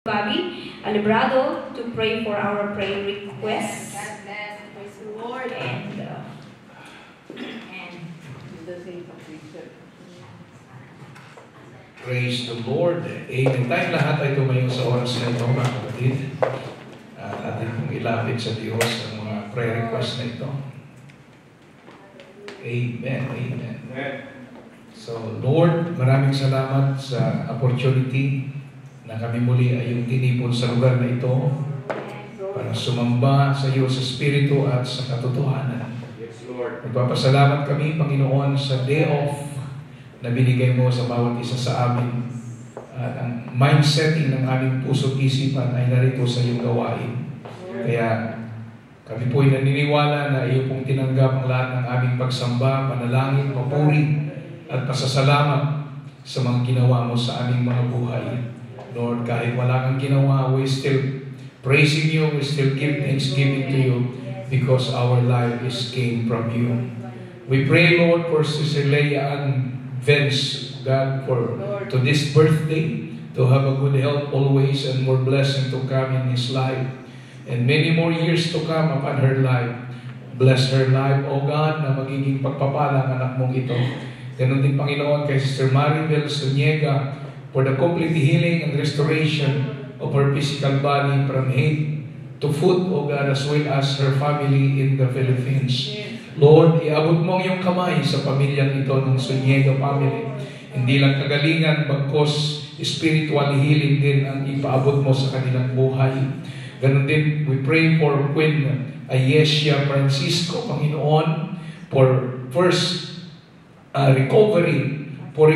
Bobby Alibrado to pray for our prayer requests. God bless. Praise the Lord. And Praise the Lord. Amen. Tayong lahat ay tumayo sa oras na ito, mga kapatid. At atin pong ilapit sa Diyos ang mga prayer request na ito. Amen. Amen. So, Lord, maraming salamat sa opportunity na kami muli ay yung tinipon sa lugar na ito para sumamba sa iyo sa Espiritu at sa katotohanan. Yes, Lord. Nagpapasalamat kami, Panginoon, sa day off na binigay mo sa bawat isa sa amin. At ang mindsetting ng aming puso at isipan ay narito sa iyong gawain. Kaya kami po ay naniniwala na iyo pong tinanggap ang lahat ng aming pagsamba, panalangin, papuri at pasasalamat sa mga ginawa mo sa aming mga buhay. Lord, kahit wala kang ginawa, we still praising you, we still give thanksgiving to you because our life is came from you. We pray, Lord, for Sister Leia and Vince, God, to this birthday, to have a good health always and more blessing to come in his life. And many more years to come upon her life. Bless her life, O God, na magiging pagpapala ang anak mong ito. Ganon din, Panginoon, kay Sister Maribel Zuniga for the complete healing and restoration of her physical body from hate to food, O God, as well as her family in the Philippines. Lord, iabot mo ang iyong kamay sa pamilyang ito ng Zuniga family. Hindi lang kagalingan, bagkos spiritual healing din ang ipaabot mo sa kanilang buhay. Ganon din, we pray for Queen Ayesia Francisco, Panginoon, for first recovery for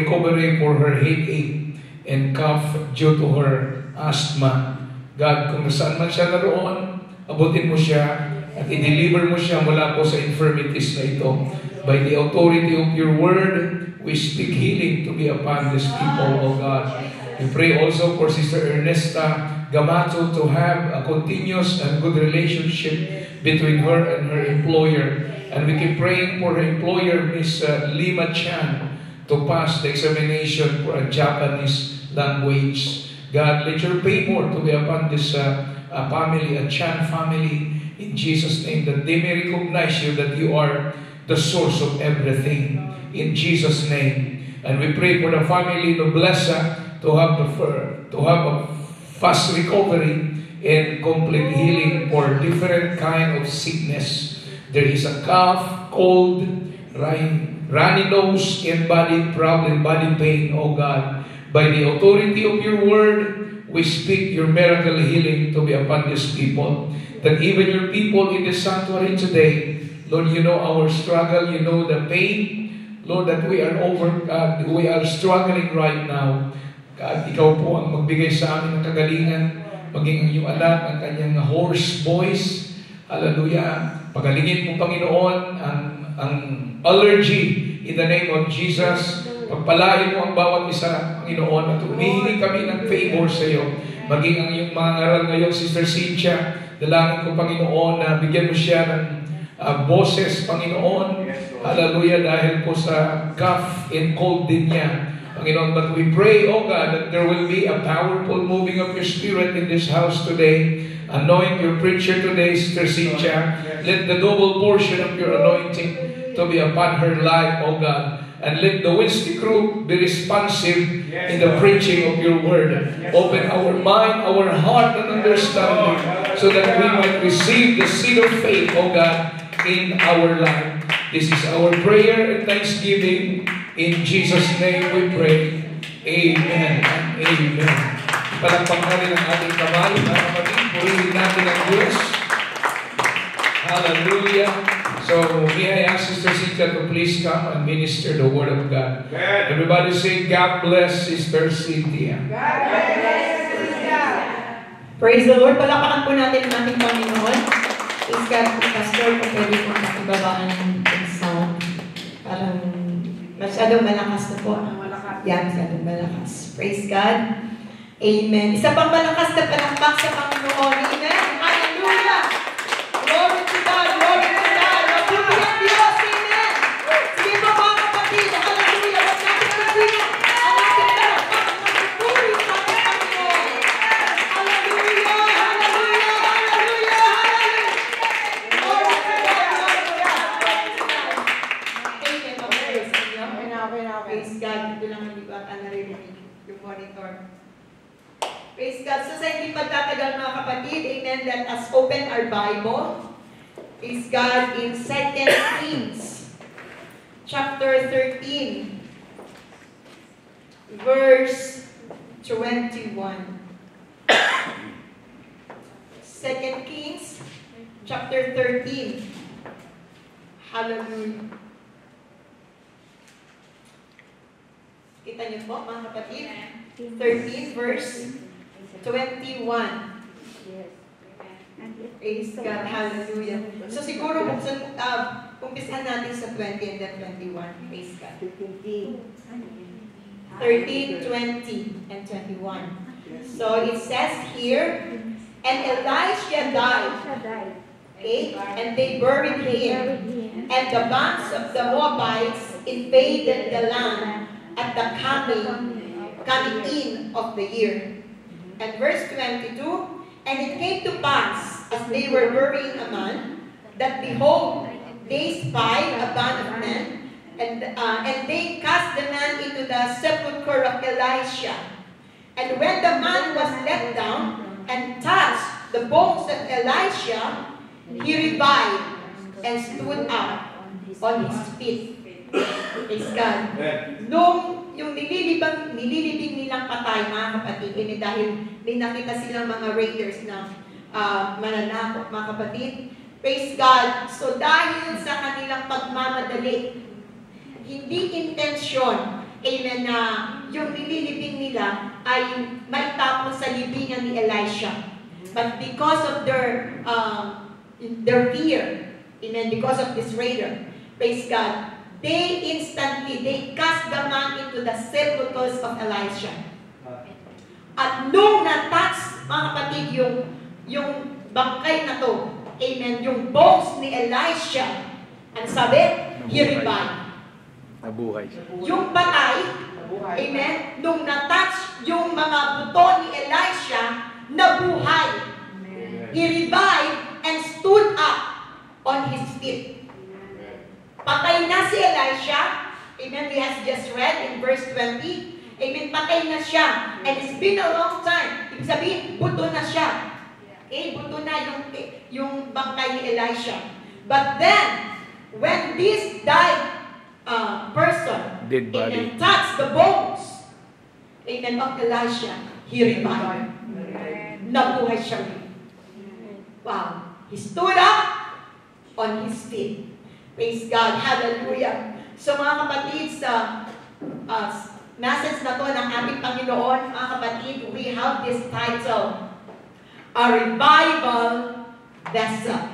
her headache and cough due to her asthma. God, kung saan man siya naroon, abutin mo siya at i-deliver mo siya mula po sa infirmities na ito. By the authority of your word, we speak healing to be upon these people, O God. We pray also for Sister Ernesta Gamato to have a continuous and good relationship between her and her employer. And we keep praying for her employer, Miss Lima Chan, to pass the examination for a Japanese language. God, let your favor to be upon this family, a Chan family, in Jesus' name, that they may recognize you, that you are the source of everything, in Jesus' name. And we pray for the family of Blessa to have a fast recovery and complete healing for different kind of sickness. There is a cough, cold, runny nose, and body problem, body pain, O God. By the authority of your word, we speak your miracle healing to be upon these people. That even your people in the sanctuary today, Lord, you know our struggle, you know the pain, Lord, that we are struggling right now. God, ikaw po ang magbigay sa amin ng kagalingan, maging ang iyong anak, ang kanyang hoarse voice. Hallelujah. Pagalingin mo, Panginoon, ang allergy in the name of Jesus. Pagpalain mo ang bawat isa, Panginoon, at humihingi kami ng favor sa iyo. Maging ang iyong mga ngaral ngayon, Sister Cynthia, dalangin ko, Panginoon, na bigyan mo siya ng boses, Panginoon. Hallelujah, dahil po sa cough and cold din niya. Panginoon, but we pray, oh God, that there will be a powerful moving of your Spirit in this house today. Anoint your preacher today, Sister Cynthia. Let the double portion of your anointing to be upon her life, oh God. And let the Wednesday group be responsive in the preaching of your word. Open our mind, our heart, and understanding so that we might receive the seed of faith, oh God, in our life. This is our prayer and thanksgiving. In Jesus' name we pray. Amen and amen. Palakpakan rin ang ating kamay, mga kapatid. Purihin natin ang Diyos. Hallelujah. So, may I ask Sister Cynthia to please come and minister the Word of God. Everybody say, God bless Sister Cynthia. God bless Cynthia. Praise the Lord. Palakpakan po natin ang ating Panginoon. Please God, Pastor, kung pwede po nakibabaan ng sound. Parang masyadong malakas na po. Yan, masyadong malakas. Praise God. Amen. Isa pang malakas na palakpak sa Panginoon. Amen. Hallelujah. Glory to God. Glory to God. Mabuti ang Diyos. Amen. Sige po mga kapatid. Hallelujah. Huwag natin pagsinan ang ating palakpak. Mabuti ang Panginoon. Praise God. So sa hindi pagtatagal mga kapatid, amen, let us open our Bible. Praise God in 2 Kings, chapter 13, verse 21. 2 Kings, chapter 13. Hallelujah. Kita niyo po, mga kapatid? 13, verse 21. Praise God. Hallelujah. So siguro, umpisahan natin sa 20 and then 21. Praise God. 13, 20, and 21. So it says here, and Elisha died. Okay? And they buried him. And the bands of the Moabites invaded the land at the coming in of the year. And verse 22, and it came to pass, as they were burying a man, that behold, they spied a band of men, and they cast the man into the sepulchre of Elisha. And when the man was let down and touched the bones of Elisha, he revived and stood up on his feet. Praise God. Nung yung nililibing nilang patay, mga kapatid, dahil may nakita silang mga raiders na mananakot, mga kapatid. Praise God. So dahil sa kanilang pagmamadali, hindi intensyon, amen, na yung nililibing nila ay maitapon sa libingan ni Elisha. But because of their fear, amen, because of this raider, praise God, they cast the man into the sepulchres of Elisha. At nung na-touch, mga kapatid, yung bangkay na to, amen, yung bones ni Elisha, ang sabi, he revived. Nabuhay. Yung patay, amen, nung na-touch yung mga buto ni Elisha, nabuhay. He revived and stood up on his feet. Patay na si Elisha. Amen. We have just read in verse 20. Amen. Patay na siya. And it's been a long time. Ibig sabihin, buto na siya. Okay? Buto na yung bangkay ni Elisha. But then, when this died person, dead body, amen, touched the bones, amen, of Elisha, he revived. Nabuhay siya. Wow. He stood up on his feet. Praise God. Hallelujah. So mga kapatid, sa message na to ng ating Panginoon, mga kapatid, we have this title, A Revival Vessel.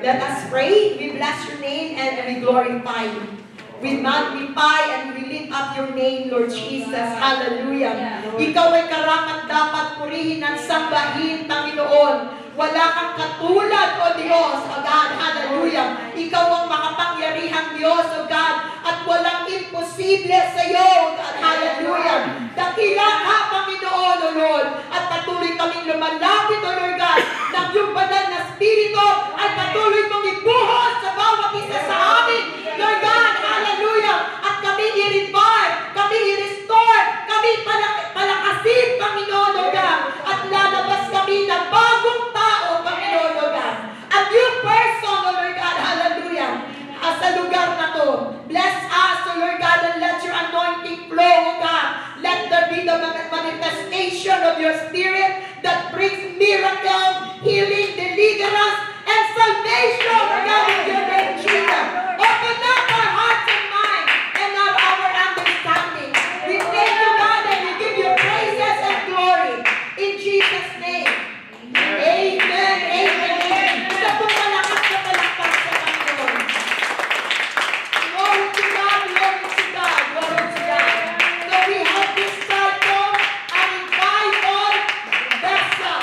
Let us pray. We bless your name and we glorify you. We magnify and we lift up your name, Lord Jesus. Hallelujah. Ikaw ay karapat dapat purihin at sambahin, Panginoon. Wala kang katulad, O Diyos, O God. Hallelujah. Ikaw ang makapangyarihang Diyos, O God. At walang imposible sa iyo, O God. Hallelujah. Dakila ka, Panginoon, O Lord. At patuloy kaming lumalapit, O Lord God, ng iyong banal na Espiritu ay patuloy mong ibuhos sa bawat isa sa amin, Lord God. Hallelujah. At kami i-revive, kami i-restore, kami palakasin, Panginoon, O God. At lalabas kami ng bagong tao, Panginoon, O God. At yung person, O Lord God, hallelujah, sa lugar na to, bless us, O Lord God, and let your anointing flow, O God. Let there be the manifestation of your Spirit that brings miracle, healing, deliverance, and salvation, O God, in your name, Jesus. Open up our hearts and minds and not our understanding. We thank you, God, and we give you praises and glory. In Jesus' name. Amen. Amen. Isa pong malakas na palakpak sa Panginoon. Glory to God. Glory to God. Glory to God. So we have this title, A Revival Vessel.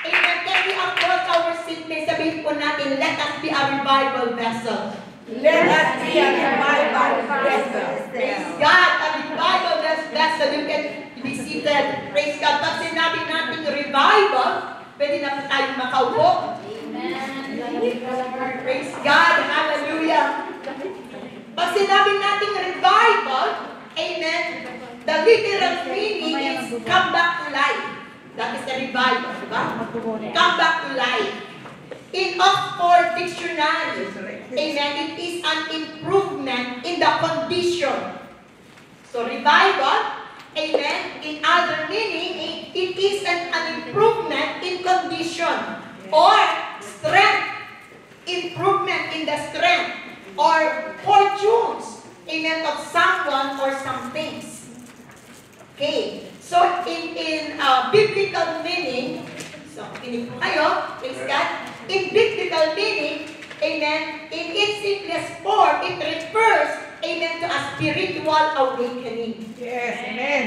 Amen. Can we approach our seat? May sabihin po natin, let us be a revival vessel. Let us be a revival vessel. Praise God, a revival vessel. You can be seated. Praise God. Pag sinabi natin revival, pwede na po tayong makaupo. Praise God. Hallelujah. Pag sinabi natin revival, amen, the literal meaning is come back to life. That is the revival, diba? Come back to life. In Oxford Dictionary, amen, it is an improvement in the condition. So revival, amen, in other meaning, it is an improvement in condition or strength, improvement in the strength or fortunes, amen, of someone or some things. Okay, so in biblical meaning, so kinig po kayo, praise God, in biblical meaning, amen, in its simplest form, it refers, amen, to a spiritual awakening. Yes, amen.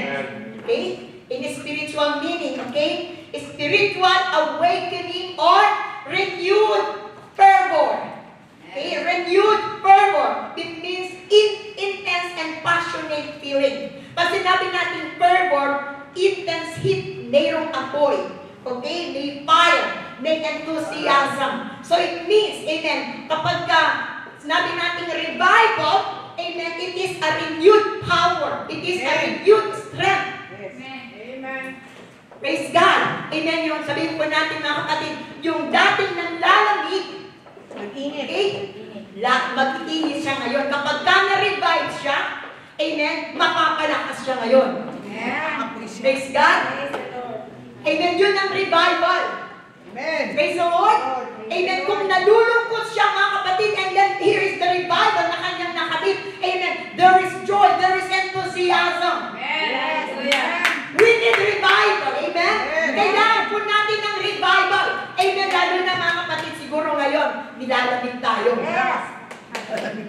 Okay? In a spiritual meaning, okay? Spiritual awakening or renewed fervor. Okay? Renewed fervor. It means intense and passionate feeling. Pag sinabi natin fervor, intense heat, mayroong apoy. Okay? May fire, may enthusiasm. So it means, amen, kapag sinabi natin revival, amen, it is a renewed power. It is a renewed strength. Amen. Praise God. Amen. Yung sabihin po natin mga kapatid, yung dating nanlalamig, Mag-init. okay, mag-init siya ngayon. Kapag na-revive siya, amen, mapapalakas siya ngayon. Praise God. Amen. Yun ang revival. Amen. Praise the Lord. Amen. Kung nalulungkot siya mga kapatid, and then here is the revival na kanyang nakabit. Amen. There is joy. There is enthusiasm. We need revival. Amen. Kailangan po natin ng revival. Amen. Lalo na mga kapatid, siguro ngayon, nilalamig tayo.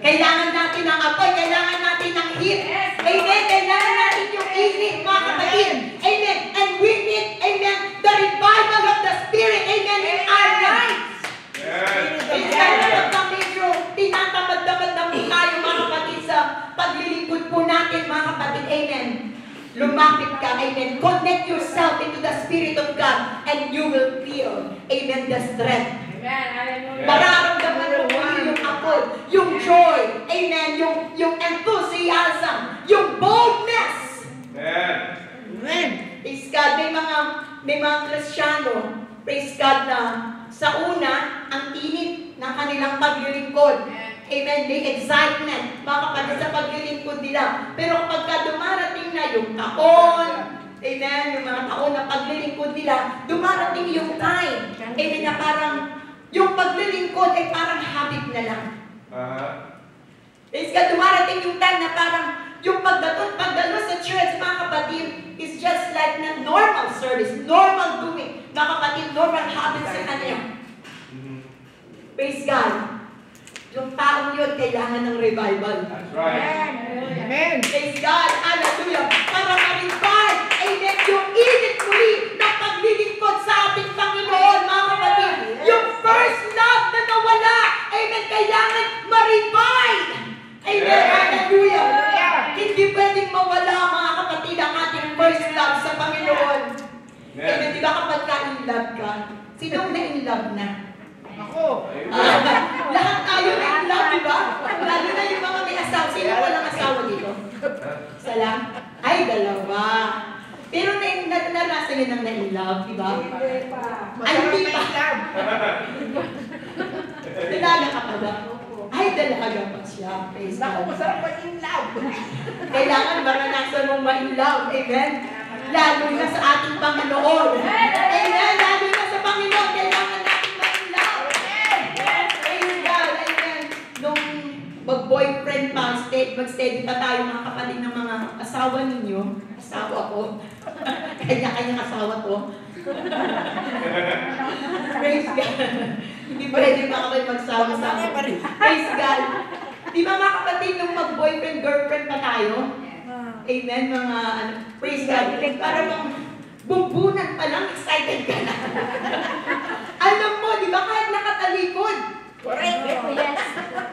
Kailangan natin ng apoy. Kailangan natin ng heat. Amen. Kailangan natin yung init, mga kapatid. Amen. And we need, amen, the revival of the Spirit. Amen. In our lives. Kaya kapag medyo tinatamad-tamad na po tayo, mga kapatid, sa paglilingkod po natin, mga kapatid. Amen. Lumapit ka, amen. Connect yourself into the Spirit of God and you will feel, amen, the strength. Mararamdaman mo yung apoy, yung joy, amen, yung enthusiasm, yung boldness. Amen. Praise God. May mga Kristiyano, praise God, na sa una, ang init ng kanilang paglilingkod. Amen. May excitement, mga kapatid, sa paglilingkod nila. Pero kapag dumarating na yung taon, amen, yung mga taon na paglilingkod nila, dumarating yung time, amen, na parang yung paglilingkod ay parang habit na lang. Praise God, dumarating yung time na parang yung pagdalo sa church, mga kapatid, is just like na normal service, normal doing. Mga kapatid, normal habit sa kanya. Praise God. Yung taong yun, kailangan ng revival. That's right. Amen. Praise God. Hallelujah. Para ma-revive, amen, yung init muli na paglilingkod sa ating Panginoon, mga kapatid. Yung first love na nawala, amen, kailangan ma-revive. Amen. Hallelujah. Hindi pwedeng mawala, mga kapatid, ang ating first love sa Panginoon. Amen. Di ba kapag ka-in-love ka? Sinong na-in-love na? Ako. Lahat tayo na-in-love, di ba? Lalo na yung mga may asawa. Sino walang asawa dito? Isa lang? Ay, dalawa. Pero naranasan nyo ng na-in-love, di ba? Ay, hindi pa. Dalaga ka pa ba? Ay, dalaga pa siya. Praise Naku, God. masarap mag-in love. Kailangan maranasan mong ma-in-love. Amen? Lalo na sa ating Panginoon. Amen? Lalo na sa Panginoon. Kailangan natin ma-in-love. Praise God. Amen. Nung mag-boyfriend pa, mag-steady pa tayo, mga kapatid ng mga asawa ninyo. Asawa ko. Kanya-kanyang asawa ko. Praise God. Hindi pwede pa kami magsama-sama. Praise God. Di ba mga kapatid, nung mag-boyfriend, girlfriend pa tayo? Amen, mga praise God. Para bang bumbunan pa lang, excited ka na. Alam mo, di ba kahit nakatalikod? Correct.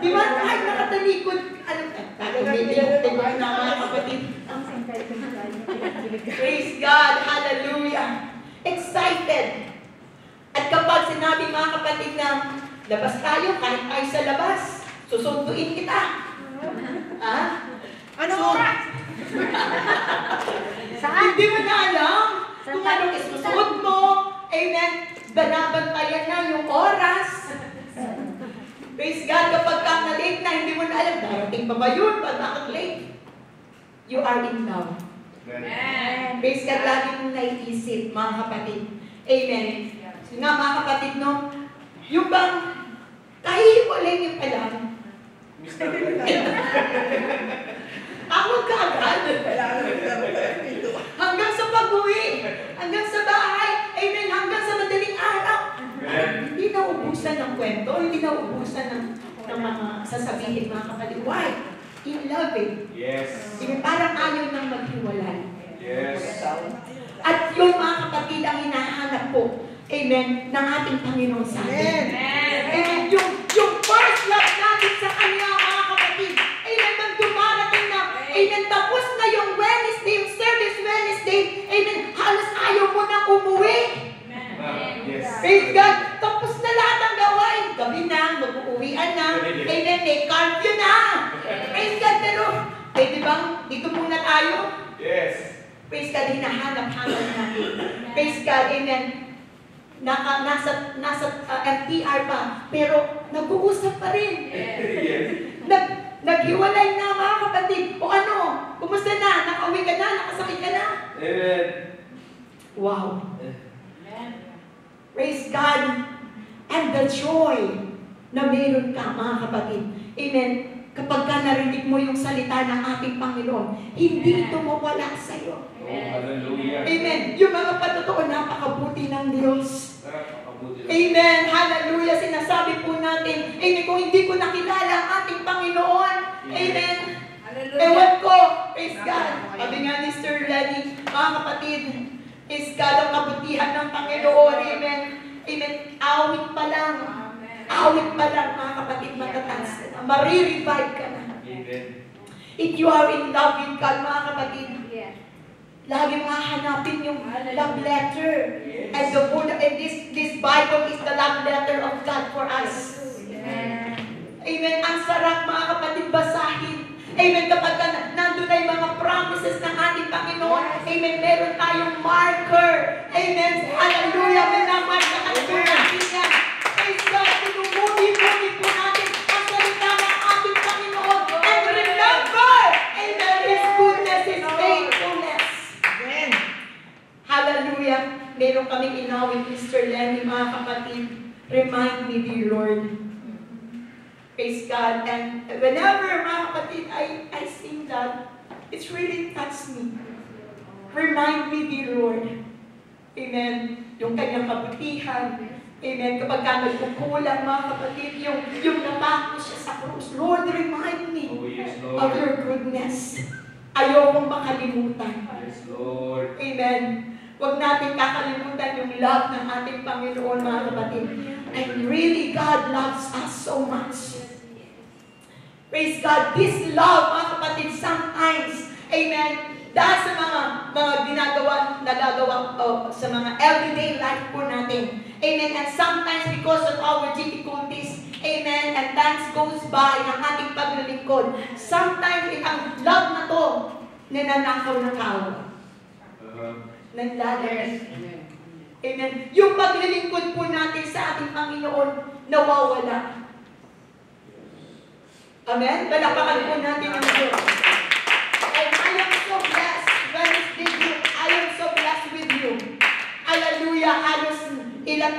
Di ba kahit nakatalikod? Talagang na mga kapatid. Praise God. Hallelujah. Excited. At kapag sinabi mga kapatid na labas tayo, kahit tayo sa labas, susunduin kita. Ha? Ano? Hindi mo na alam. kung anong isusuot mo. Amen. Banabantayan na yung oras. Praise God, kapag ka na-late na, hindi mo na alam, darating pa ba yun? Bakit late? You are in love. Amen. Praise God, lagi mong naiisip, mga kapatid. Amen. So nga, mga kapatid, no? Yung bang, kahihiwalay niyo pa lang. Tawag ka agad. Hanggang sa pag-uwi. Hanggang sa bahay. Amen. Hanggang sa madaling araw. Hindi naubusan ng kwento. Hindi naubusan ng mga sasabihin, mga kapatid. Why? In love it. Yes. Parang ayaw nang maghiwalay. Yes. At yun, mga kapatid, ang hinahanap po, amen, ng ating Panginoon sa atin. Amen. Yung first love natin sa Kanya, mga kapatid, amen, nang dumarating na, amen, tapos na yung Wednesday, yung service Wednesday, amen, halos ayaw mo na umuwi. Yes. Praise God, tapos na lahat ng gawain. Gabi na, mag-uuwian na, amen, may curfew na. Praise God, pero, pwede bang dito muna tayo? Yes. Praise God, hinahanap-hanap natin. Praise God, amen. Nasa MTR pa, pero nag-uusap pa rin. Yes. Naghiwalay na, mga kapatid. O ano, kumusta na? Nakauwi ka na? Nakasakit ka na? Amen. Wow. Praise God. And the joy na meron ka, mga kapatid. Amen. Kapag ka narinig mo yung salita ng ating Panginoon, hindi ito mawala sa iyo. Oh, hallelujah. Amen. Yung mga patotoo, napakabuti ng Diyos. Napakabuti lang. Amen. Hallelujah. Sinasabi po natin, amen, kung hindi ko nakilala ang ating Panginoon, amen. Ewan ko, praise God. Sabi nga ni Sir Lenny, mga kapatid, praise God ang kabutihan ng Panginoon, amen. Amen. Awit pa lang. Awit pa lang, mga kapatid, matatans ka na. Marirevive ka na. Amen. If you are in love with God, mga kapatid, lagi mo hahanapin yung love letter. And the Buddha, and this Bible is the love letter of God for us. Amen. Ang sarap, mga kapatid, basahin. Amen. Kapag nandun na yung mga promises ng ating Panginoon, amen, meron tayong marker. Amen. Hallelujah. Minamarkahan po natin yan. Praise God. Tinumuli-muli po natin ang salita ng ating Panginoon. And remember, amen, His goodness, His faithfulness. Amen. Hallelujah. Meron kaming inawit, Mr. Lenny, mga kapatid. Remind me, dear Lord. Praise God. And whenever, mga kapatid, I sing that, it's really touched me. Remind me, dear Lord. Amen. Yung kanyang kabutihan. Amen. Kapag ka nagkukulang, mga kapatid, yung napako siya sa krus. Lord, remind me Oh, yes, of Lord. your goodness. Ayokong makalimutan. Yes, Lord. Amen. Huwag natin kakalimutan yung love ng ating Panginoon, mga kapatid. And really, God loves us so much. Praise God. This love, mga kapatid, sometimes, amen, dahil sa mga nagagawa sa mga everyday life po natin. Amen. And sometimes because of our difficulties, amen, and times goes by ng ating paglilingkod, sometimes ang love na to, nananakaw ng tao. Nanlalagay. Amen. Yung paglilingkod po natin sa ating Panginoon, nawawala. Amen? Palapakan po natin ang Diyos. And I am so blessed. Wednesday group, I am so blessed with you. Hallelujah. Halos ilang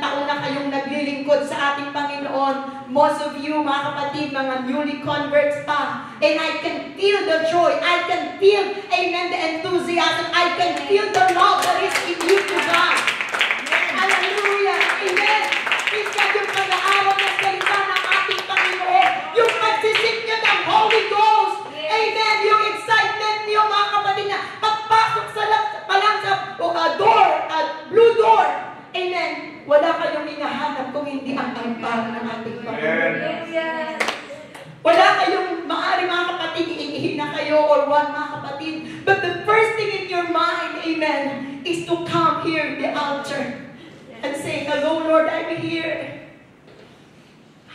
taon na kayong naglilingkod sa ating Panginoon. Most of you, mga kapatid, mga newly converts pa. And I can feel the joy. I can feel, amen, the enthusiasm. I can feel the love that is in you to God. Hallelujah. Amen. Please God, yung pag-aaral ng salita ng ating Panginoon. Yung pagsisip nyo ng Holy Ghost. Amen. Yung excitement niyo, mga kapatid, na pagpasok pa lang sa door, blue door. Amen. Wala kayong hinahanap kung hindi ang tampang ng ating Panginoon. Wala kayong maaari, mga kapatid, iihin na kayo or one, mga kapatid. But the first thing in your mind, amen, is to come here, the altar, and say, hello, Lord, I'm here.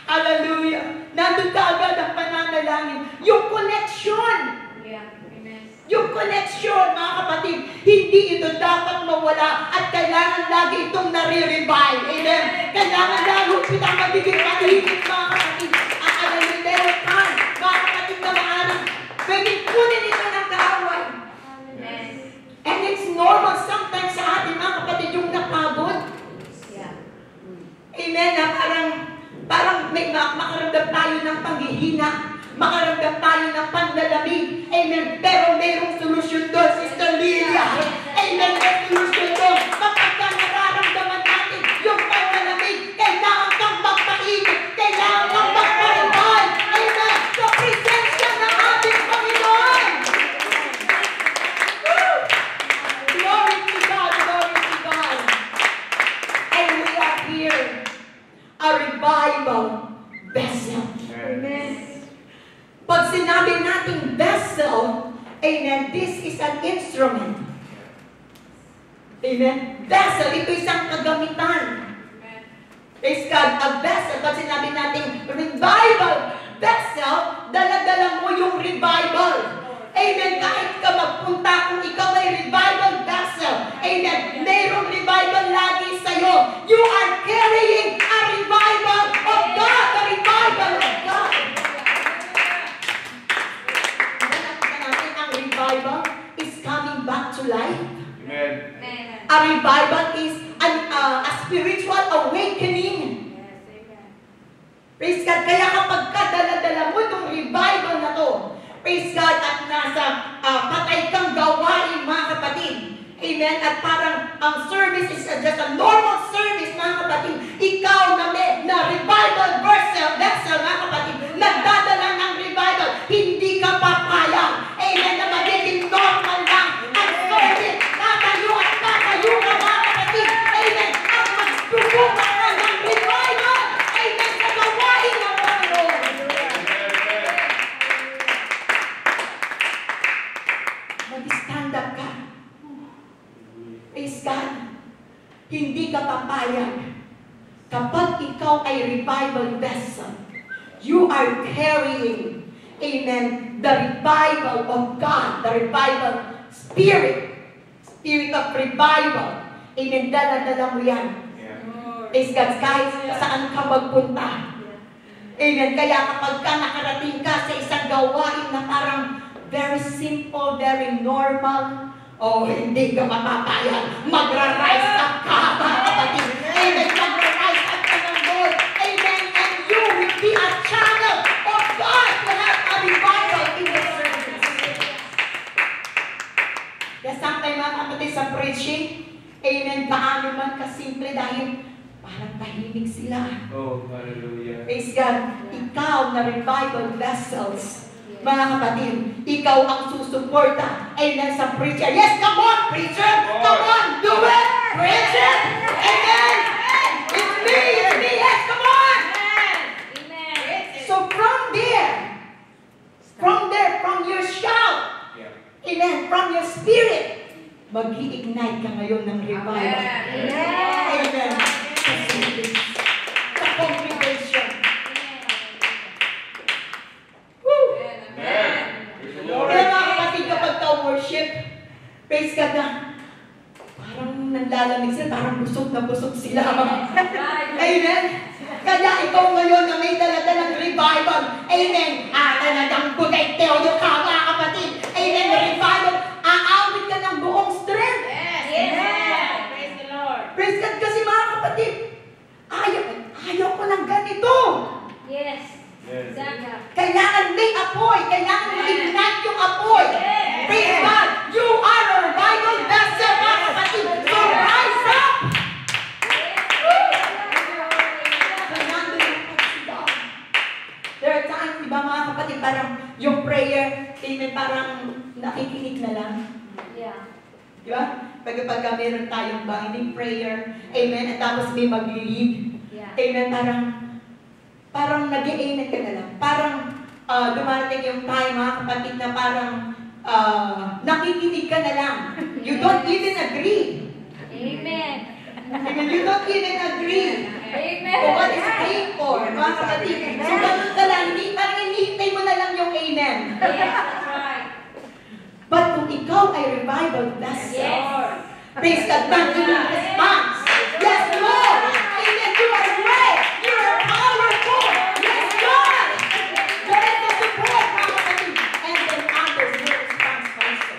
Hallelujah. Nandun ka agad ang pananalangin. Yung connection. Yung connection, mga kapatid, hindi ito dapat mawala at kailangan lagi itong nare-revive. Amen? Kailangan lalo silang magiging mahigit, mga kapatid. At alam nyo, there are times, mga kapatid na maaaring pwedeng kunin ito ng kaaway. And it's normal sometimes sa atin, mga kapatid, yung napagod. Amen? Na parang may makaramdam tayo ng panghihina. Makaramdam tayo ng panlalamig. Amen. Pero mayroong solusyon doon, Sister Lilia. Amen. May solusyon doon. Kapag ka nararamdaman natin yung panlalamig, kailangan kang magpainit. Kailangan kang magparibay. Amen. Sa presensya ng ating Panginoon. Woo! Glory to God. Glory to God. And we are here. A revival vessel. Amen. Pag sinabi natin vessel, amen, this is an instrument. Amen? Vessel, ito isang kagamitan. Praise God, a vessel. Pag sinabi natin revival vessel, dala-dala mo yung revival. Amen, kahit ka magpunta, kung ikaw ay revival vessel, amen, mayroong revival lagi sa'yo. You are carrying a revival of God, the revival of God. Revival is coming back to life. Amen. A revival is a spiritual awakening. Praise God. Kaya kapag kadala-dala mo itong revival na to, praise God, at nasa patay kang gawain, mga kapatid. Amen. At parang ang service is just a normal service, mga kapatid. Ikaw na revival vessel, mga kapatid, nagdadala ng revival, hindi ka papayag. Amen. Na magiging normal lang ang service. Tatayo at tatayo ka, mga kapatid. Amen. At magsubukan ka ng revival. Amen. Sa gawain ng Panginoon. Mag-stand up ka. Praise God. Hindi ka papayag. Kapag ikaw ay revival vessel, you are carrying, amen, the revival of God, the revival spirit of revival. Amen, dala-dala mo yan. Praise God, kahit saan ka magpunta. Amen, kaya kapag ka nakarating ka sa isang gawain na parang very simple, very normal, hindi ka mapapayag. Magra-rise up ka, mga kapatid. Amen, magra-rise up ka ng Lord. Amen, and you will be a channel of God to have a revival in the service. Kaya sometimes, mga kapatid, sa preaching, amen, paano man kasimple dahil parang tahimik sila. Oh, hallelujah. Praise God, ikaw na revival vessels, mga kapatid, ikaw ang susuporta. Amen, sa preacher. Yes, come on, preacher! Come on, do it! Preach it! Amen! It's me! Yes, come on! So from your shout, amen, from your spirit, mag-i-ignite ka ngayon ng revival. Amen. Sa congregation. Woo! Kaya mga kapatid, kapag ka-worship, praise God na, parang nanlalamig sila, parang busog na busog sila. Amen? Kaya ikaw ngayon na may daladalang revival, amen, talagang bugay teodo ka, mga kapatid. Amen, revival, aawit ka ng buong strength. Praise the Lord. Praise God, kasi mga kapatid, ayaw ko ng ganito. Yes. Exactly. Kailangan may apoy. Kailangan ma-ignite yung apoy. Praise God. You are a revival vessel, mga kapatid. So rise up. There are times, di ba mga kapatid, parang yung prayer, amen, parang nakikinig na lang. Yeah. Di ba? Pagka meron tayong binding prayer, amen, at tapos may mag-lead. Yeah. Amen, parang nag-i-amen ka na lang. Parang dumarating yung time, mga kapatid, na parang nakikinig ka na lang. You don't even agree. Amen. Amen, you don't even agree. Amen. O what is praying for, mga kapatid. So, ganun ka lang, parang hinihintay mo na lang yung amen. Yes, that's right. But kung ikaw ay revival vessel. Yes. Praise God, nandun yung response. Yes, Lord. Amen. You are great. You are powerful. Yes, God. There is the support, mga kapatid. And then others will respond also.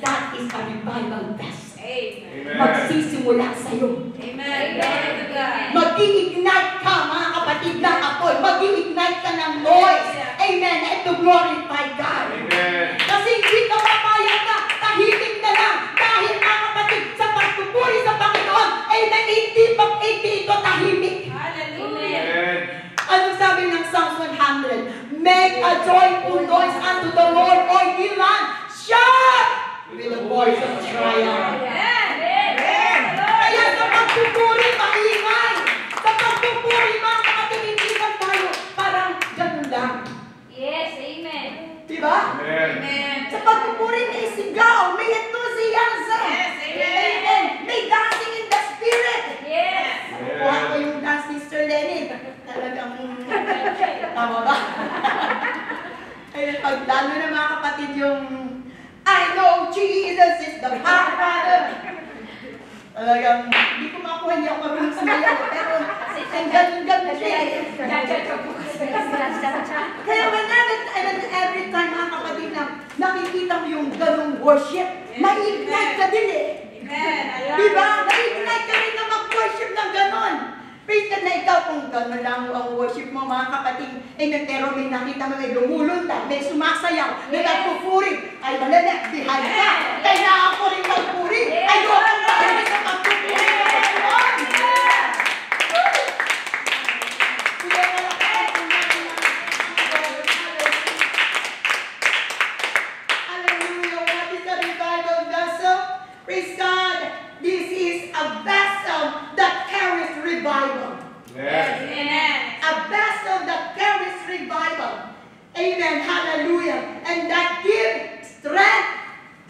That is a revival vessel. Amen. Magsisimula sa'yo. Amen. Mag-i-ignite ka, mga kapatid, ng apoy. Mag-i-ignite ka ng noise. Amen. And to glorify God. Amen. Kasi hindi ka papayag na tahimik na lang dahil, mga kapatid, sa pagpupuri sa Panginoon. Amen. Hindi ito tahimik. Hallelujah. Amen. Anong sabi ng Psalms 100? Make a joyful noise unto the Lord, O ye land. Shout with a voice of triumph. Kaya sa pagpupuri, maingay. Sa pagpupuri, mga kapatid, hindi lang tayo parang ganun lang. Yes, amen. Diba? Amen. Amen. Sa pagpupuri, may sigaw, may enthusiasm. Yes, amen. Amen. May dancing in the spirit. Yes. Kuha ko yung dance ni Sir Lenny. Talagang, tama ba? Ayun, pag lalo na mga kapatid yung, I know Jesus is the Father. Talagang, hindi ko makuha, hindi ako marunong sumayaw. Pero, ang ganun-ganun siya. Kaya whenever and every time, mga kapatid, na nakikita mo yung ganung worship, ma-ignite ka din eh. Amen. Diba? Na-ignite ka rin na mag-worship ng ganon. Praise God na ikaw kung gano'n lang ang worship mo, mga kapatid. Amen. Pero may nakita mo, may lumulunta, may sumasayaw, may nagpupuri. Ay, malalek, behind ka. Kaya ako rin magpuri. Ay, huwag kang makinig sa pagpupuri. Hallelujah. What is a revival vessel? Praise God. This is a vessel that carries revival. Amen. Amen. A vessel that carries revival. Amen. Hallelujah. And that gives strength.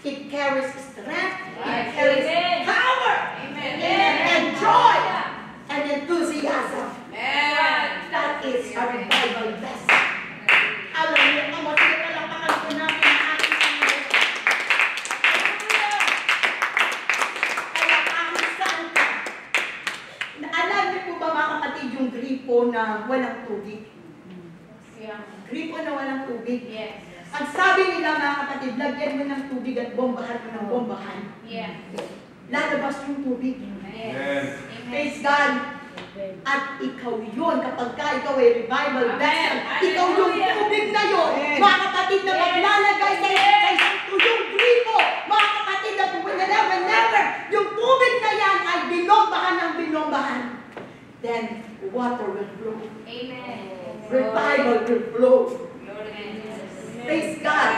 It carries strength. It carries Amen. power. Amen. And joy. And enthusiasm. Amen. That is a revival vessel. Hallelujah. Kamutin ka lang po natin ang ating Panginoon. Kaya kahit saan ka. Alam niyo po ba, mga kapatid, yung gripo na walang tubig? Gripo na walang tubig. Yes. Ang sabi nila, mga kapatid, lagyan mo ng tubig at bombahan mo ng bombahan. Yeah. Lalabas yung tubig. Amen. Praise God. At ikaw yun, kapag ka ikaw ay revival Amen. vessel, ikaw yung Hallelujah. tubig na yun, mga kapatid, na maglalagay sa isang tuyong gripo, mga kapatid, at whenever yung tubig na yan ay binombahan ng binombahan, then water will flow. Amen. Revival will flow. Amen. Praise God.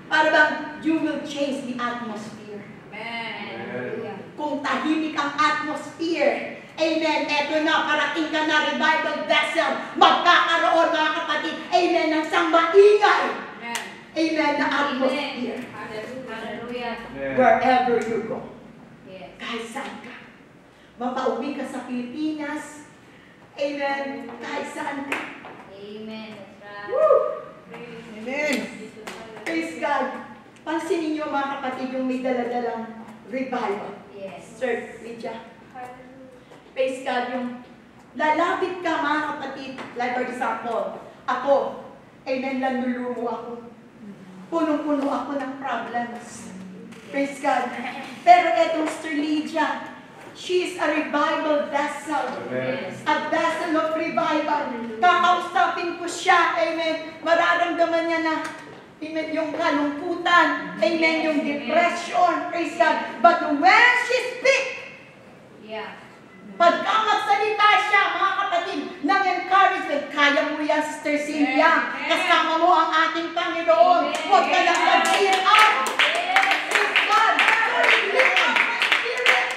Para bang you will change the atmosphere. Amen. Kung tahimik ang atmosphere, amen, eto na, parating ka na, revival vessel, magkakaroon, mga kapatid, amen, ng isang maingay, Amen. amen, na atmosphere. Hallelujah. Amen. Wherever you go, Yes. kahit saan ka, mapauwi ka sa Pilipinas, amen, kahit saan ka. Amen. That's right. Woo! Amen. Praise God. Pansinin niyo, mga kapatid, yung may daladalang revival. Yes. Sir, Lydia. Praise God, yung lalapit ka, mga kapatid, like for example, ako, amen, nanlulumo ako. Punong-puno ako ng problems. Praise God. Pero etong Sir Lydia, she is a revival vessel. Amen. A vessel of revival. Kakausapin ko siya, amen. Mararamdaman niya na, amen, yung kalungkutan, amen, yung depression, praise God. But when she speaks, Yeah. pagka magsalita siya, mga kapatid, ng encouragement, kaya mo yan, Sister Cynthia. Kasama mo ang ating Panginoon. Huwag ka lang mag-cheer up. Praise God. So, lift up my spirit.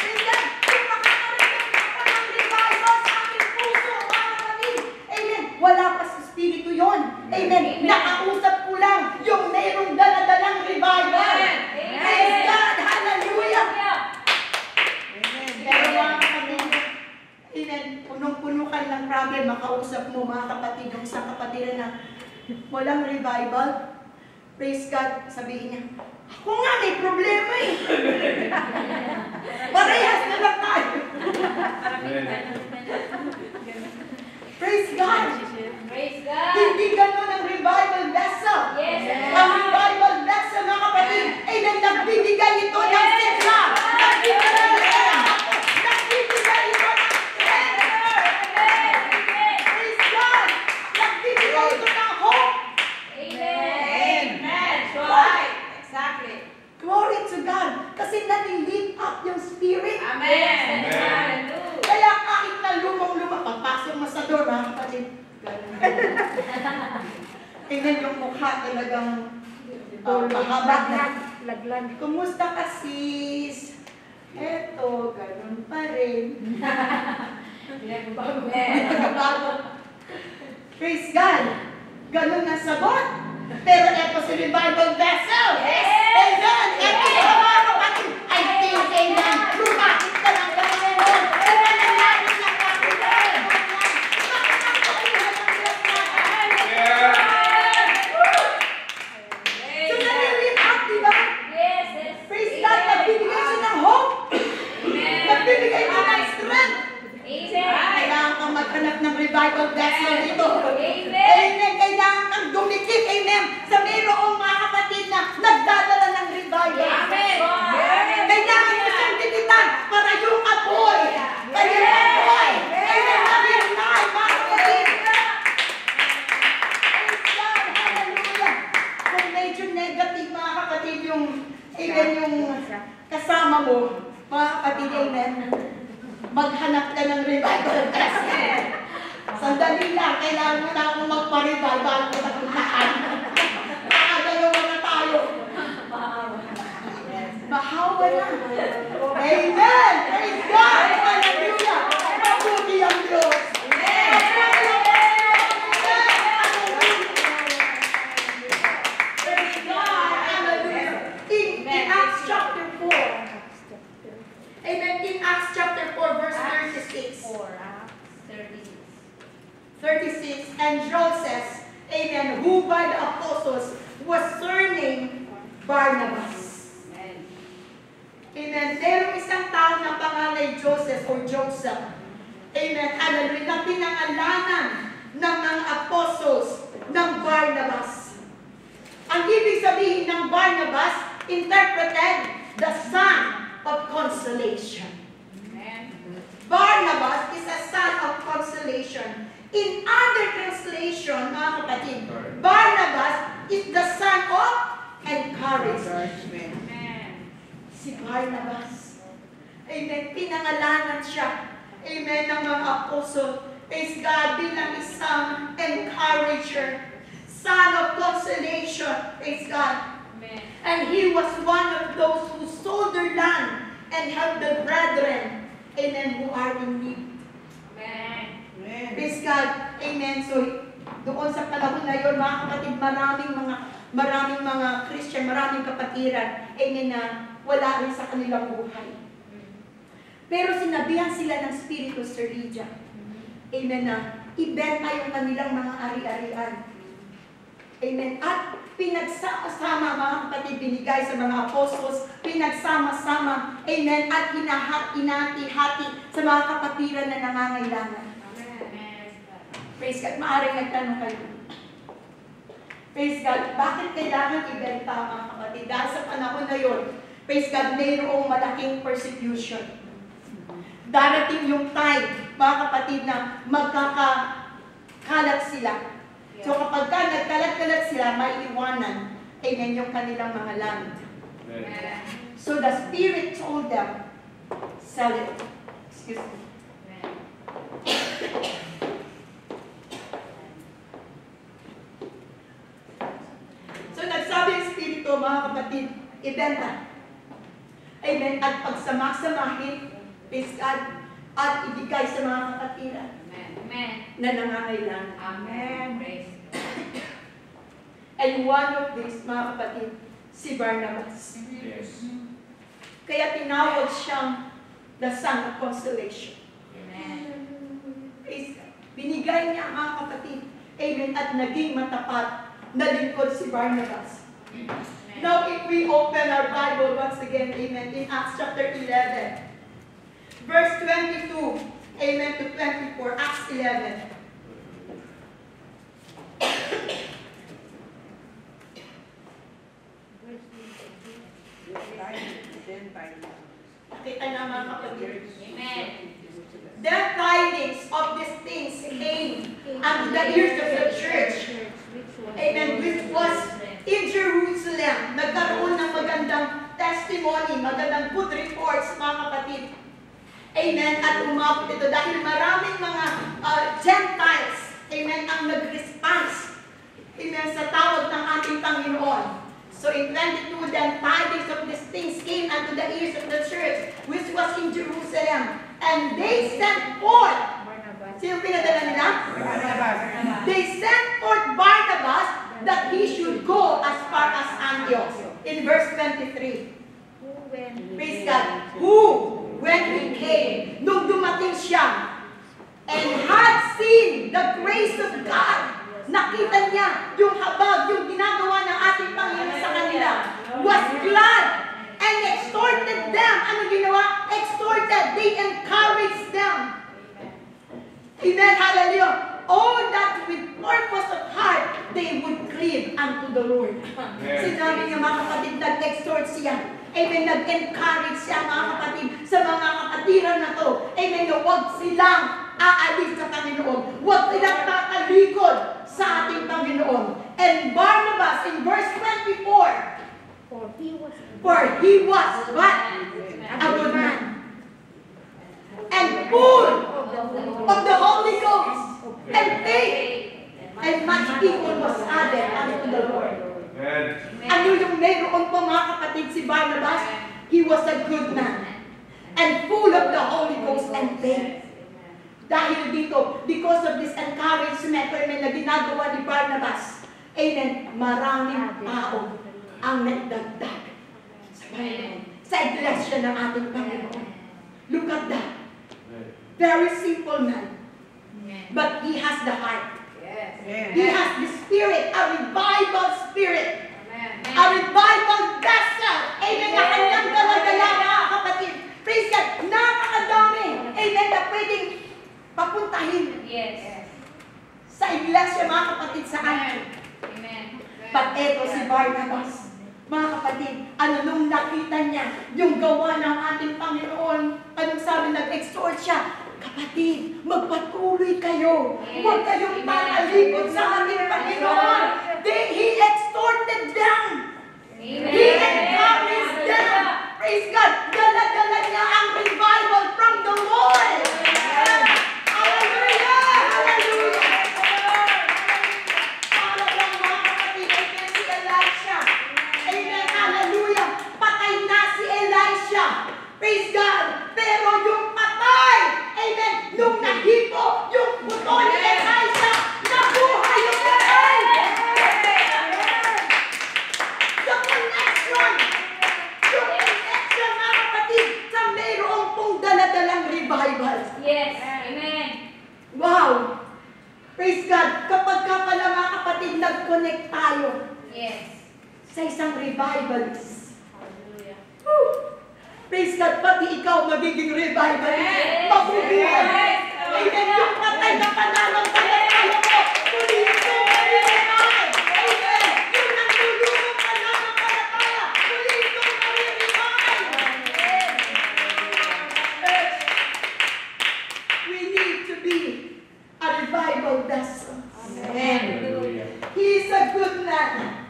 Praise God. Kung makakarinig ako ng revival sa aking puso, mga kapatid, amen, wala pa sa spirito yon. Amen. Nakausap ko lang yung mayroong daladalang revival. makausap mo mga kapatid, yung isang kapatid na walang revival, praise God, sabihin niya, ako nga may problema eh. Parehas na lang tayo. Praise God. Praise God. Hindi ganun ang revival vessel. Yes. Ang revival vessel, mga kapatid, ay nagbibigay ito ng sigla. Nagbibigay ito ng nagbibigay ito ng praise God. Nagbibigay ito ng hope. Amen. That's right. Exactly. Glory to God. Kasi nalilift up yung spirit. Amen. Hallelujah. Kaya kahit na lumang-lumang, pagpasok mo sa door, mga kapatid, tingnan yung mukha talagang mahaba na. Laglag. Kumusta ka, sis? Eto, ganun pa rin. Bago. Praise God. Ganun ang sagot. Pero eto si revival vessel. Yes. Amen. Eto sa mga kapatid. I think, amen. Lumapit ka lang sa Panginoon. Nananalangin lang natin. So, naliliit up, diba? Yes, yes. Praise God, nagbibigay siya ng hope. Nagbibigay siya ng strength. Amen. Kailangan kang maghanap ng revival vessel dito. Amen. Amen. Kailangan kang dumikit, amen, sa mayroong mga kapatid na nagdadala ng revival. Amen. Kailangan mo siyang dikitan para yung apoy. Para yung apoy. Amen. Mag-ignite, mga kapatid. Praise God. Hallelujah. Kung medyo negative, mga kapatid, yung, amen, yung kasama mo, mga kapatid, amen, maghanap ka ng revival vessel. Sandali lang, kailangan mo na akong magpa-revival ko sa puntaan. Nakagalawa na tayo. Mahawa na. Amen! Praise God! Hallelujah! Mabuti ang Diyos! Praise God! Hallelujah! In Acts chapter 4, amen, in Acts chapter 4, verse 36. 36, and Joel says, amen, who by the apostles was surnamed Barnabas. Amen. Merong isang tao na pangalan Joseph or Joseph. Amen. Hallelujah. Na pinangalanan ng mga apostles ng Barnabas. Ang ibig sabihin ng Barnabas, interpreted, the son of consolation. Barnabas is a son of consolation. In other translation, mga kapatid, Barnabas is the son of encouragement. Si Barnabas. Amen. Pinangalanan siya. Amen. Ng mga apostol. Praise God. Bilang isang encourager. Son of consolation. Praise God. Amen. And he was one of those who sold their land and helped the brethren. Amen. Who are in need. Amen. Praise God. Amen. So, doon sa panahon na yun, mga kapatid, maraming mga Christian, maraming kapatiran, amen, na wala rin sa kanilang buhay. Pero sinabihan sila ng Espiritu, Sir Lydia, amen, na ibenta yung kanilang mga ari-arian. Amen. At pinagsama-sama, mga kapatid, binigay sa mga apostles, pinagsama-sama, amen, at hinati-hati sa mga kapatiran na nangangailangan. Praise God. Maaaring nagtanong kayo. Praise God. Bakit kailangan ibenta, mga kapatid? Dahil sa panahon na yun, praise God, mayroong malaking persecution. Darating yung time, mga kapatid, na magkakalat sila. So kapag ka nagkalat-kalat sila, may iwanan. Amen, yung kanilang mga land. So the Spirit told them, sell it. Excuse me. So nagsabi yung Espiritu, mga kapatid, ibenta. Amen. At pagsama-samahin, praise God, at ibigay sa mga kapatiran na nangangailangan. Amen. Praise And one of these, mga kapatid, si Barnabas. Yes. Kaya tinawag siyang the son of consolation. Amen. Praise God. Binigay niya, mga kapatid. Amen. At naging matapat na lingkod si Barnabas. Now, if we open our Bible once again, amen, in Acts chapter 11, verse 22, amen, to 24, Acts 11. Kita na mga kapatid. Amen. The tidings of these things came unto the ears of the church. Amen. Which was in Jerusalem. Nagkaroon ng magandang testimony, magandang good reports, mga kapatid. Amen. At umabot ito dahil maraming mga Gentiles, amen, ang nag-response, amen, sa tawag ng ating Panginoon. So in 22, then tidings of these things came unto the ears of the church, which was in Jerusalem. And they sent forth. Sino pinadala nila? They sent forth Barnabas that he should go as far as Antioch. In verse 23. Praise God. Who, when he came, nung dumating siya, and had seen the grace of God, nakita niya yung habag, yung ginagawa ng ating Panginoon sa kanila, was glad and exhorted them. Ano ginawa? Exhorted. They encouraged them. Amen. Hallelujah. Oh, that with purpose of heart, they would cleave unto the Lord. Sinabi niya, mga kapatid, nag-exhort siya. Amen. Nag-encourage siya, mga kapatid, sa mga kapatiran na to. Amen. Huwag silang aalis sa Panginoon. Huwag silang tatalikod sa ating Panginoon. And Barnabas, in verse 24, for he was what? A good man. And full of the Holy Ghost and faith. And much people was added unto the Lord. Ano yung meron po, mga kapatid, si Barnabas? He was a good man. And full of the Holy Ghost and faith. Dahil dito, because of this encouragement na ginagawa ni Barnabas, amen, maraming tao ang nagdagdag sa Panginoon, sa iglesia ng ating Panginoon. Look at that. Very simple man. But he has the heart. He has the spirit, a revival spirit. A revival vessel. Amen, na kanyang dala-dala, mga kapatid. Praise God, napakadami. Amen, na pwedeng papuntahin sa iglesia, mga kapatid, sa atin. But eto si Barnabas, mga kapatid, ano nung nakita niya yung gawa ng ating Panginoon, anong sabi, nag-exhort siya, kapatid, magpatuloy kayo. Huwag kayong tatalikod sa ating Panginoon. He exhorted them. He encouraged them. Praise God, dala-dala niya ang revival from the Lord. Praise God. Pero yung patay, amen, nung nahipo, yung buto ni Elisha, nabuhay yung patay. The connection, mga kapatid, sa mayroong pong dala-dalang revival. Yes. Amen. Wow. Praise God. Kapag ka pala, mga kapatid, nag-connect tayo sa isang revivalist. Hallelujah. Woo! Praise God, pati ikaw magiging revivalist. Mabubuhay. Amen. Yung patay na pananampalataya mo, muli ito marirevive. Amen. Yung nagtulungan pananampalataya, muli ito marirevive. We need to be a revival vessel. Amen. He is a good man.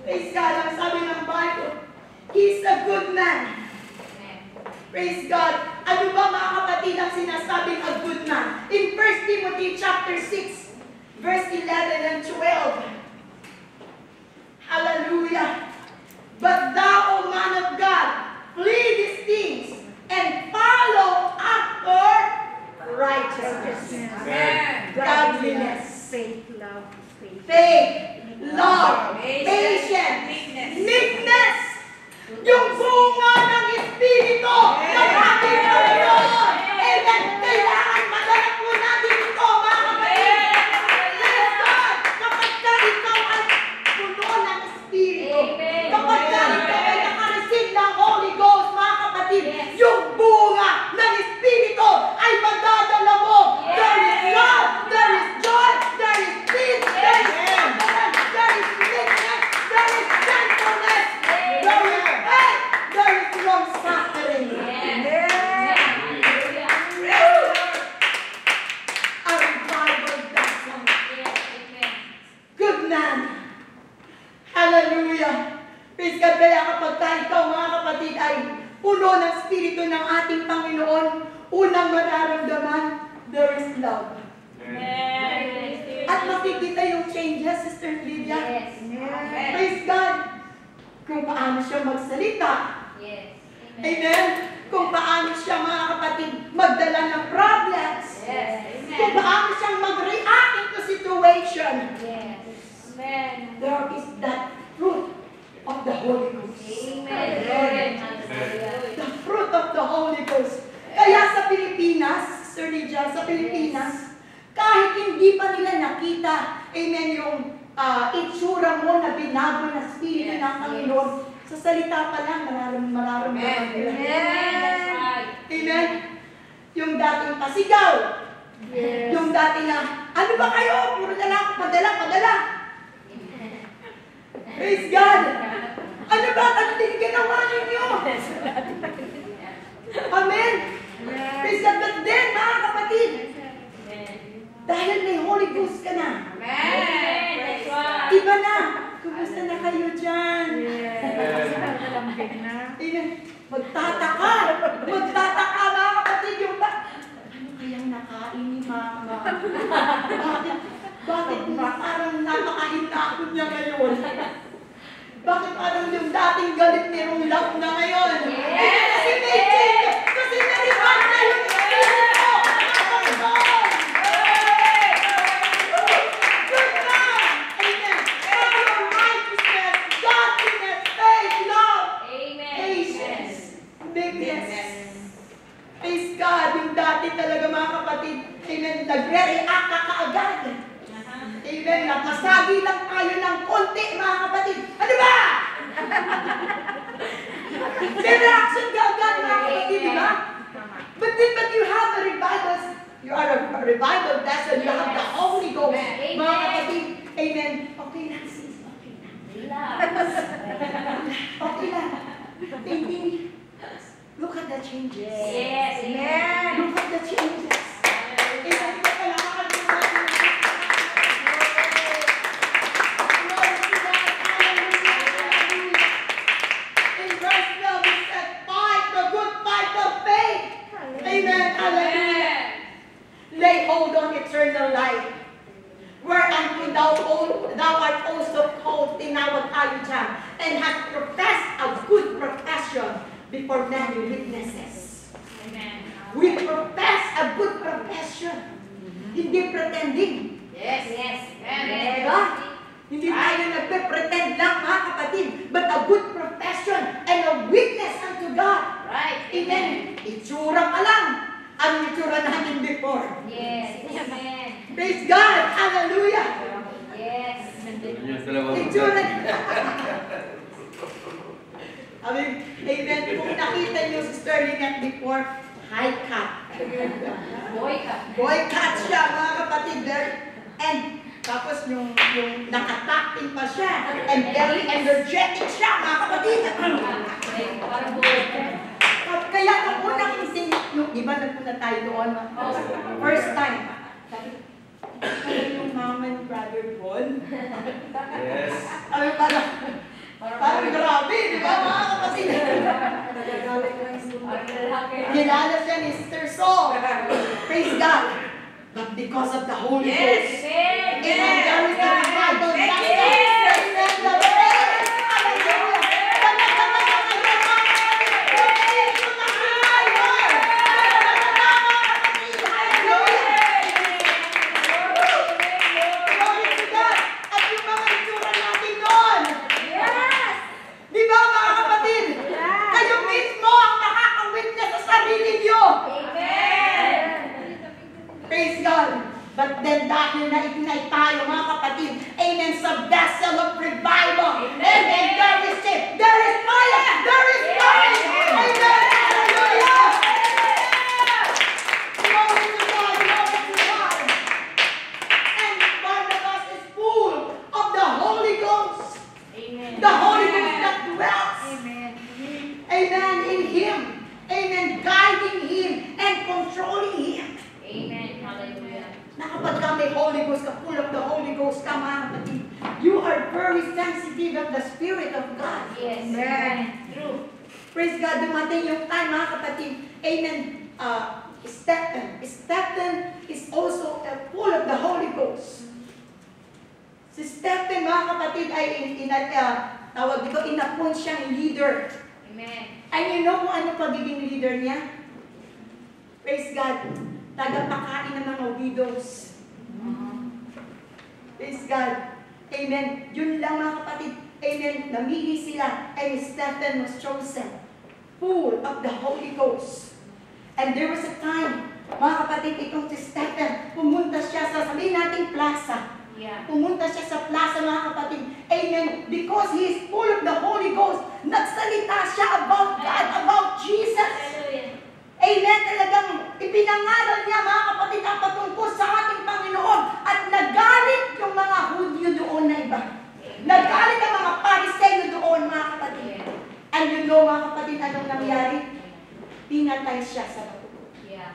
Praise God, ang sabi ng Bible, he is a good man. Praise God. Ano ba, mga kapatid, ang sinasabing a good man? In 1 Timothy chapter 6, verse 11 and 12. Hallelujah. But thou, O man of God, flee these things and follow after righteousness, godliness, faith, love, patience, meekness. Yung bunga ng Espiritu ng ating Panginoon. Amen. Kailangan madala po natin ito, mga puno ng Espiritu ng ating Panginoon, unang mararamdaman, there is love. At makikita yung changes, Sister Lydia. Yes. Praise God. Kung paano siya magsalita. Yes. Amen. Kung paano siya, mga kapatid, magdala ng problems. Yes. Kung paano siyang mag-react into situation. Yes. Amen. There is that fruit of the Holy Ghost. Amen. The fruit of the Holy Ghost. Kaya sa Pilipinas, Sir Lydia, sa Pilipinas, kahit hindi pa nila nakita, amen, yung itsura mo na binago ng Espiritu ng Panginoon, sa salita pa lang, mararamdaman nila. That's right. Amen? Yung dating pasigaw, yung dati na, ano ba kayo? Puro na lang, padala. Praise God! Ano ba? Ano din ginawa ninyo? Amen? Praise God! But then, mga kapatid, dahil may Holy Ghost ka na, Amen. That's right. iba na. Kumusta na kayo dyan? Amen. Magtataka mga kapatid yung ano kayang nakain ni Mama? Bakit parang napakahinakot niya ngayon? Bakit parang yung dating galit ni Rulap na ngayon? Yes. Kasi may change. Kasi nariwan na yung Espiritu. Good na. Amen. Power, righteousness, godliness, faith, love, Amen. patience, meekness. Praise God. Yung dati talaga mga kapatid, amen, nagre-react ka kaagad. Amen. Napasagi lang tayo ng konti, mga kapatid. Ano ba? May reaction ka agad, mga kapatid, di ba? But you have a revival. You are a revival vessel. You have the Holy Ghost. Amen. Mga kapatid, amen. Okay lang, sis. Okay lang. Okay lang. Hindi. Look at the changes. Yes. Amen. Look at the changes. Amen. Palakpakan po natin. Glory to God. Hallelujah. In verse 12, it said, fight the good fight of faith. Amen. Hallelujah. Lay hold on eternal life. Whereunto thou art also called, tinawag tayo dyan, and hast professed a good profession before many witnesses. Amen. We profess a good profession. Hindi pretending. Yes. Yes. Diba? Hindi tayo nagpe-pretend lang, mga kapatid, but a good profession and a witness unto God. Right. Amen. Itsura pa lang ang itsura natin before. Yes. Amen. Praise God. Hallelujah. Yes. Itsura. Amen. Kung nakita niyo si Sterling at before, high cut. Boy ka. Boy cut siya, mga kapatid. And tapos yung nakatakting pa siya. And very energetic siya, mga kapatid. Parang boy ka. Kaya nung unang yung iba nagpunta tayo doon, first time. Sabi, yung mama ni Brother Paul. Yes. Sabi parang grabe, di ba mga kapatid? Kilala siya ni Sister Saul. Praise God. But because of the Holy Ghost. Amen. Amen. There is the revival. Thank That's you. the praise. The praise. Hallelujah. Tama-tama na kayo, mga kapatid. Praise to the revival. Tama-tama, kapatid. Hallelujah. Glory to God. At yung mga itsura natin noon. Di ba, mga kapatid? Kayo mismo ang nakaka-witness sa sarili niyo. Praise God. But then dahil na ignite tayo, mga kapatid, amen, sa vessel of revival. Amen. There is shift. There is fire. There is fire. Amen. Hallelujah. Glory to God. Glory to God. And Barnabas is full of the Holy Ghost. The Holy Ghost that dwells. Amen. In Him. Amen. Guiding Him and controlling Him. Amen. Hallelujah. Na kapag ka may Holy Ghost, ka full of the Holy Ghost, ka mga kapatid, you are very sensitive of the Spirit of God. Yes. Amen. True. Praise God, dumating yung time, mga kapatid. Amen. Stephen is also full of the Holy Ghost. Si Stephen, mga kapatid, ay tawag dito, inappoint siyang leader. Amen. And you know kung ano pagiging leader niya? Praise God. Tagapakain ng mga widows. Praise God. Amen. Yun lang, mga kapatid. Amen. Namili sila. And Stephen was chosen. Full of the Holy Ghost. And there was a time, mga kapatid, itong si Stephen, pumunta siya sa, sabihin natin, plaza. Yeah. Pumunta siya sa plaza, mga kapatid. Amen. Because he is full of the Holy Ghost. Nagsalita siya about God, about Jesus. Hallelujah. Amen. Talagang ipinangaral niya, mga kapatid, ang patungkol sa ating Panginoon. At nagalit yung mga Hudyo doon na iba. Nagalit ang mga Pariseo doon, mga kapatid. And you know, mga kapatid, anong nangyari? Pinatay siya sa bato. Yeah.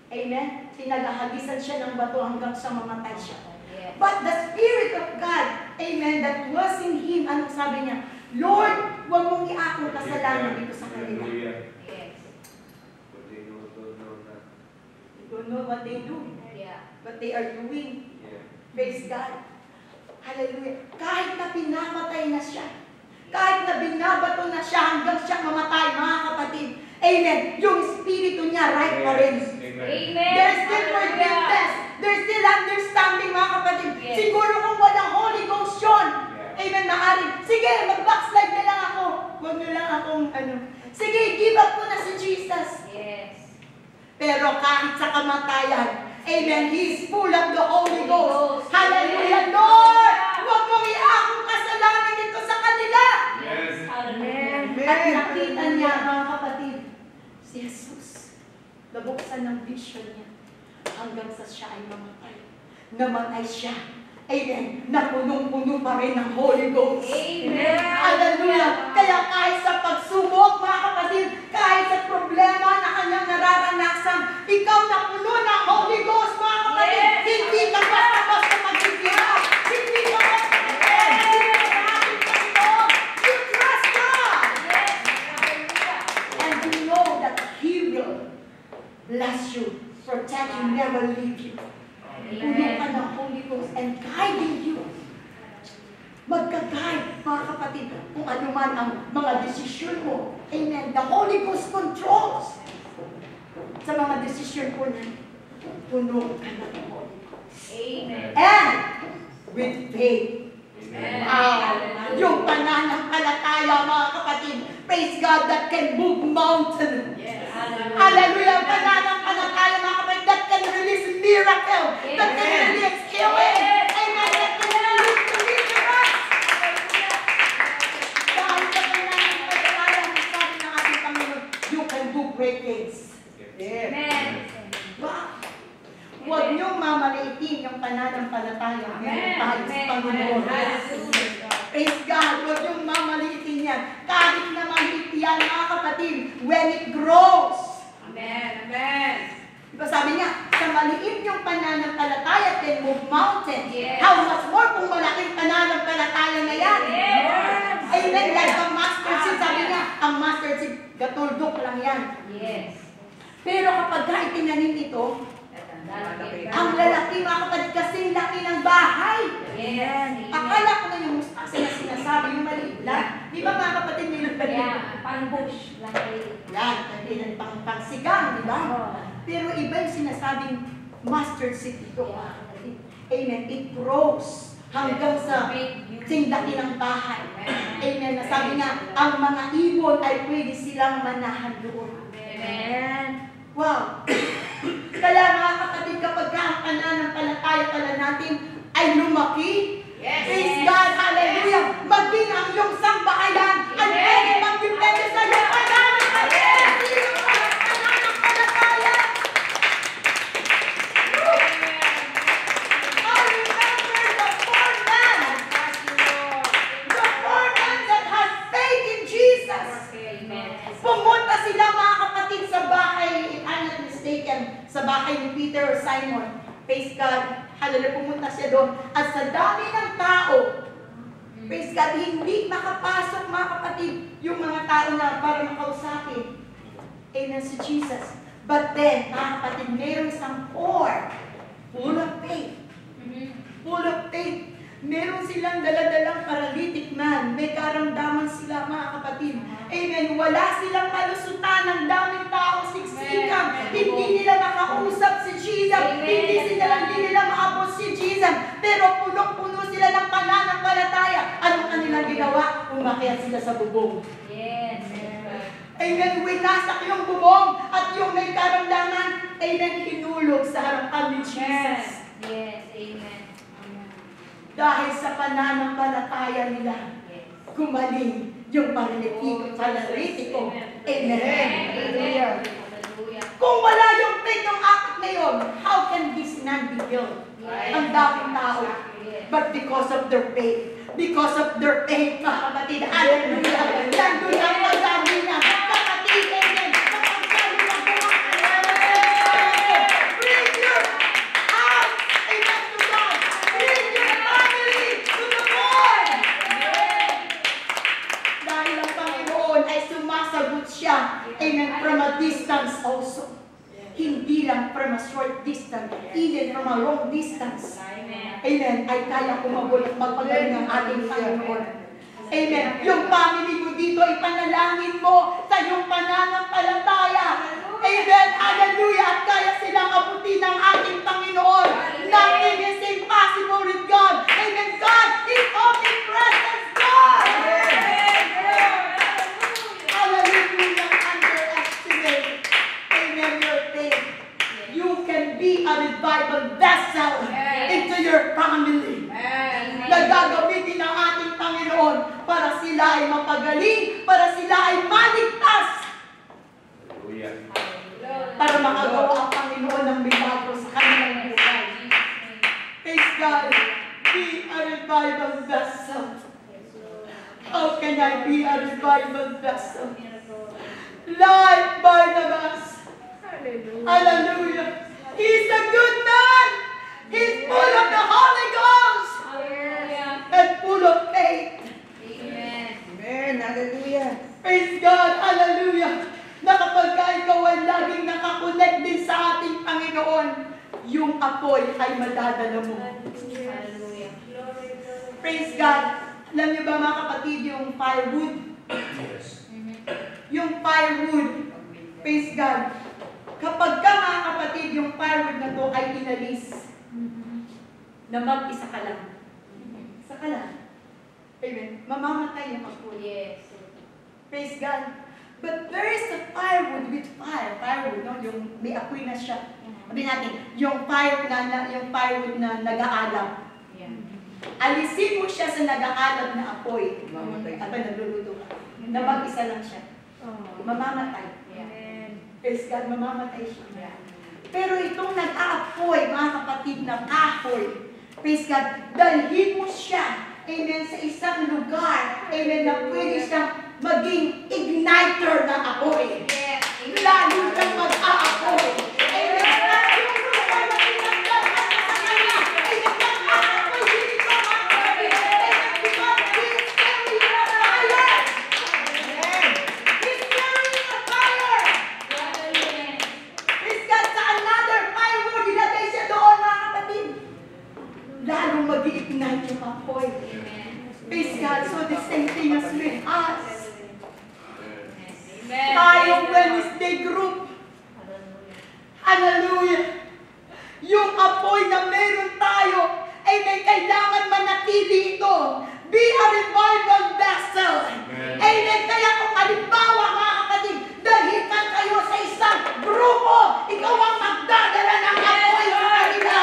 Amen? Pinagahagisan siya ng bato hanggang sa mamatay siya. Yes. But the Spirit of God, amen, that was in him, anong sabi niya? Lord, huwag mong iakong kasalanan dito sa kanila. Yes. You don't know what they do, Yeah. but they are doing. Praise God. Hallelujah. Kahit na pinamatay na siya, kahit na binabato na siya hanggang siya mamatay, mga kapatid, amen, yung espiritu niya right pa rin. Amen. There's still forgiveness. There's still understanding, mga kapatid. Yes. Siguro kung walang Holy Ghost yun, amen, maaaring, sige, mag-backslide na lang ako. Huwag nyo lang akong, sige, give up ko na si Jesus. Yes. Pero kahit sa kamatayan, amen, He is full of the Holy Ghost. Hallelujah, Lord! Huwag mong iakong kasalanan dito sa kanila. Hallelujah. At nakita niya, mga kapatid, si Jesus, nabuksan ng vision niya hanggang sa siya ay mamatay. Namatay siya. Amen. Na punong-puno pa rin ng Holy Ghost. Amen. Hallelujah. Kaya kahit sa pagsubok, mga kapatid, kahit sa problema na kanyang nararanasan, ikaw na puno ng Holy Ghost, mga kapatid. Yes. Hindi ka basta-basta magkikita. Hindi ka basta-basta You trust God. Yes. Hallelujah. And you know that He will bless you, protect you, never leave you. Puno ka ng Holy Ghost and guiding you. Magka-guide, mga kapatid, kung ano man ang mga desisyon mo. Amen. The Holy Ghost controls sa mga desisyon ko na puno ka ng Holy Ghost. Amen. And with faith. Amen. Yung pananampalataya, mga kapatid, praise God, that can move mountain. Yes. Hallelujah. Pananampalataya, mga kapatid, that can release miracle. That can release healing. Amen. That can release deliverance. Dahil sa pananampalataya, sabi ng ating Panginoon, you can do great things. Amen. Wow. Huwag niyong mamaliitin yung pananampalataya. Meron tayo sa Panginoon. Praise God. Huwag niyong mamaliitin yan. Kahit na maliit yan, mga kapatid, when it grows. Amen. Amen. Diba sabi niya, sa maliit yung pananampalataya can move mountains. Yes. How much more kung malaking pananampalataya na yan? Yes. Amen. Like ang mustard seed, sabi niya, ang mustard seed, gatuldok lang yan. Yes. Pero kapag itinanim ito, ang lalaki, mga kapatid, kasing laki ng bahay. Yes. Akala ko na yung mustasa na sinasabi, yung maliit lang. Di ba, mga kapatid, nilagay? Yeah. Parang bush. Yan, kailan pang-sigang, di ba? Pero iba yung sinasabing mustard seed ito, mga kapatid. Amen. It grows hanggang sa singlaki ng bahay. Amen. Nasabi nga, ang mga ibon ay pwede silang manahan doon. Amen. Wow! Kaya mga kapatid, kapag ang pananampalataya pala natin ay lumaki, Yes. praise God, hallelujah, maging ang iyong sambahayan ay pwede mag-depende sa iyong pananampalataya. Sino ka ng pananampalataya? I remember the poor man that has faith in Jesus. Amen. Pumunta sila, mga kapatid, sa bahay, if I'm not mistaken, sa bahay ni Peter or Simon. Praise God. Hallelujah, pumunta siya doon. At sa dami ng tao, Praise God, hindi makapasok mga kapatid yung mga tao na para makausapin. Amen, si Jesus. But then, mga kapatid, mayroong isang core, full of faith. Full of faith. Meron silang daladalang paralytic man. May karamdaman sila, mga kapatid. Amen. Wala silang malusutan ng daming tao siksikan. Hindi nila makausap si Jesus. Hindi nila maabot si Jesus. Pero punong-puno sila ng pananampalataya. Anong kanilang ginawa? Umakyat sila sa bubong. Yes. Amen. Winasak yung bubong at yung may karamdaman, amen, hinulog sa harapan ni Jesus. Yes. Amen. Dahil sa pananampalataya nila, gumaling yung paralytiko. Amen. Hallelujah. Kung wala yung faith ng akit na yun, how can this man be healed? Ang daming tao. But because of their faith, mga kapatid, hallelujah, nandun ang pagsabi niya, kapatid, amen, kapagsabi ng bring your house, amen, to God, bring your family to the Lord. Dahil ang Panginoon ay sumasagot siya, amen, from a distance also. Hindi lang from a short distance, even from a long distance. Amen. Ay kaya kumabot at magpagaling ang ating Panginoon. Amen. Yung family mo dito, ipanalangin mo sa iyong pananampalataya. Amen. Hallelujah. At kaya silang abutin ng ating Panginoon. Nothing is impossible with God. Amen. God is omnipresent God. Hallelujah. Underestimate. Amen. Your faith. You can be a revival vessel into your family. Na gagamitin ng ating Panginoon para sila ay mapagaling, para sila ay maligtas, Hallelujah. para makagawa ang Panginoon ng milagro sa kanilang buhay. Praise God. Be a revival vessel. How can I be a revival vessel? Like Barnabas. Hallelujah. He's a good man. He's full of the Holy Ghost and full of faith. Amen. Hallelujah. Praise God. Hallelujah. Na kapag ikaw ay laging nakakonect din sa ating Panginoon, yung apoy ay madadala mo. Hallelujah. Praise God. Alam niyo ba mga kapatid, yung firewood? Yes. Yung firewood. Praise God. Kapag ka mga kapatid, yung firewood na to ay inalis, na mag-isa ka lang. Isa ka lang. Amen. Mamamatay yung apoy. Yes. Praise God. But there is a firewood with fire. Firewood, no? Yung may apoy na siya. Sabi natin, yung firewood na nag-aalab. Alisin mo siya sa nag-aalab na apoy. At nagluluto ka. Na mag-isa lang siya. Mamamatay. Praise God, mamamatay siya. Pero itong nag-aapoy, mga kapatid, na kahoy, praise God, dalhin mo siya, amen, sa isang lugar, amen, na pwede siyang maging igniter ng apoy. Lalo kang mag-aapoy. Amen. Yung lugar na pinagdagan mo sa kanya, amen, mag-aapoy dito, mga kapatid. Amen, because He's carrying a fire. He's carrying a fire. Praise God, sa another firewood, ilagay siya doon, mga kapatid. Lalong mag-iignite yung apoy. Praise God, so the same thing as with us. Tayong Wednesday group. Hallelujah. Yung apoy na meron tayo, ay may kailangan manatili ito. Be a revival vessel. Amen. Kaya kung halimbawa, mga kapatid, dahitan kayo sa isang grupo, ikaw ang magdadala ng apoy sa kanila.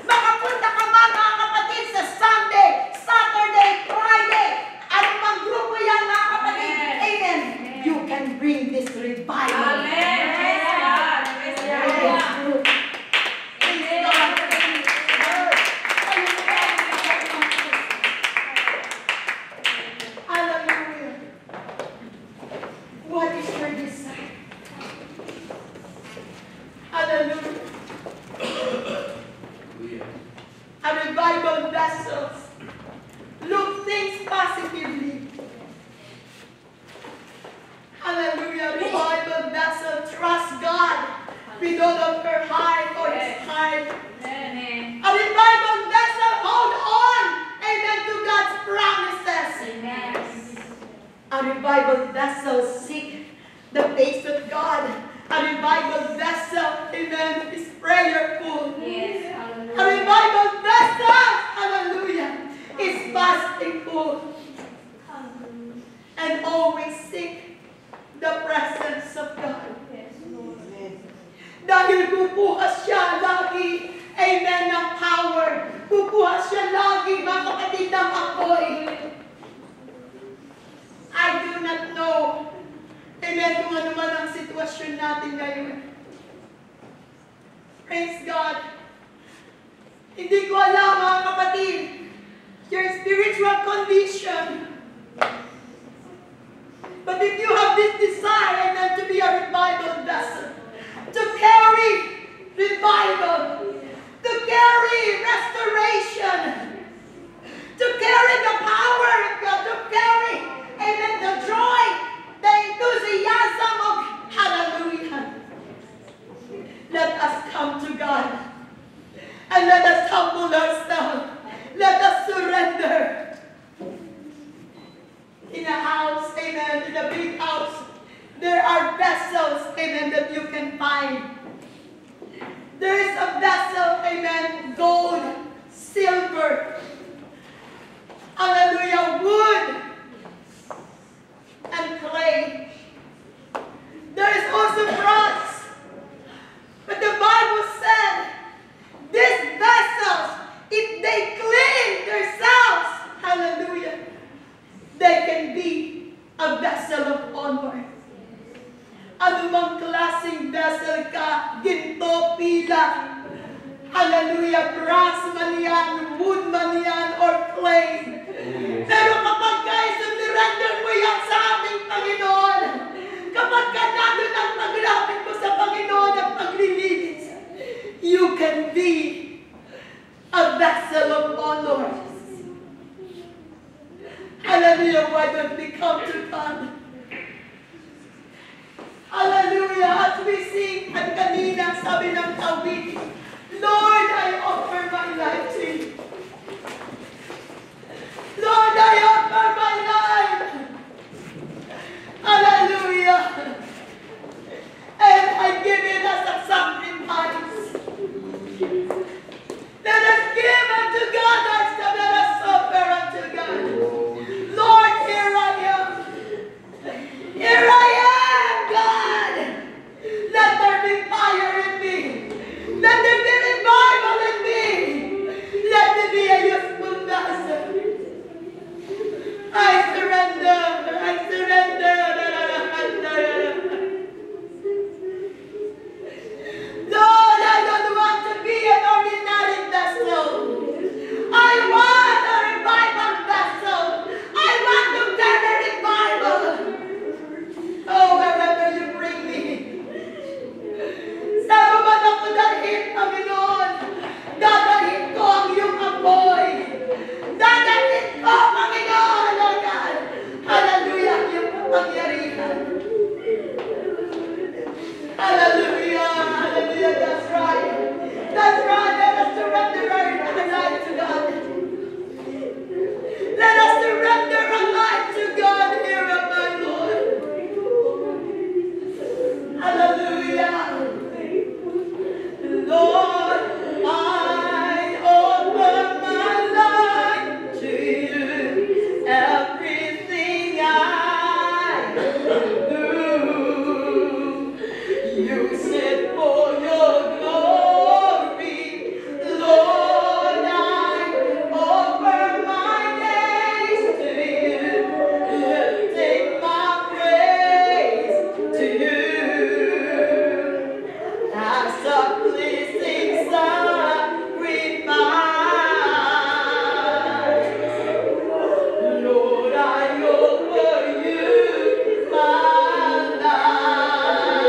Makapunta ka man, mga kapatid, sa Sunday, Saturday, Friday, anumang grupo yan, mga kapatid. Amen. You can bring this revival. Hallelujah. with all of her heart or his heart. Amen. A revival vessel, hold on, amen, to God's promises. Amen. A revival vessel, seek the face of God. A revival vessel, amen, is prayerful. Yes. A Hallelujah. revival vessel, hallelujah, is fastingful. And always seek the presence of God. Yes, Lord. Dahil kukuha siya lagi, amen, ng power. Kukuha siya lagi, mga kapatid, ng apoy. I do not know, amen, kung ano man ang sitwasyon natin ngayon. Praise God. Hindi ko alam, mga kapatid, your spiritual condition. But if you have this desire, amen, to be a revival vessel, to carry revival, to carry restoration, to carry the power of God, to carry, amen, the joy, the enthusiasm of hallelujah. Let us come to God and let us humble ourselves. Let us surrender. In a house, amen, in a big house, there are vessels, amen, that you can find. There is a vessel, amen, gold, silver, hallelujah, wood, and clay. There is also bronze. But the Bible said, these vessels, if they clean themselves, hallelujah, they can be a vessel of honor. Anumang klaseng vessel ka, ginto, pila, hallelujah, brass man yan, wood man yan, or clay. Pero kapag guys, nirender mo yan sa ating Panginoon, kapag ka nandun ang paglapit mo sa Panginoon at paglilinis, you can be a vessel of honor. Hallelujah, why don't we come to God? Hallelujah, as we sing, at kanina sabi ng tawid, Lord, I offer my life to you. Lord, I offer my life. Hallelujah. And I give it as a sacrifice. Let us give unto God as let us offer unto God. Lord, here I am. Here I am, God. Let there be fire in me. Let there be revival in me. Let me be a useful vessel. I surrender. I surrender. Lord, I don't want to be an ordinary vessel. I want a revival vessel. I want to carry revival. Oh, wherever you bring me. Saan man ako dalhin, Panginoon? Dadalhin ko ang iyong apoy. Dadalhin ko, Panginoon, Lord God. Hallelujah, ang iyong kapangyarihan. Hallelujah, hallelujah, that's right. That's right, let us surrender our life to God. Let us surrender our life to God here, my Lord. Hallelujah. Lord, I offer my life to you. Everything I do, use it for your glory. Lord, I offer my days to you. Take my praise to you. As a pleasing sacrifice, Lord, I offer you my life.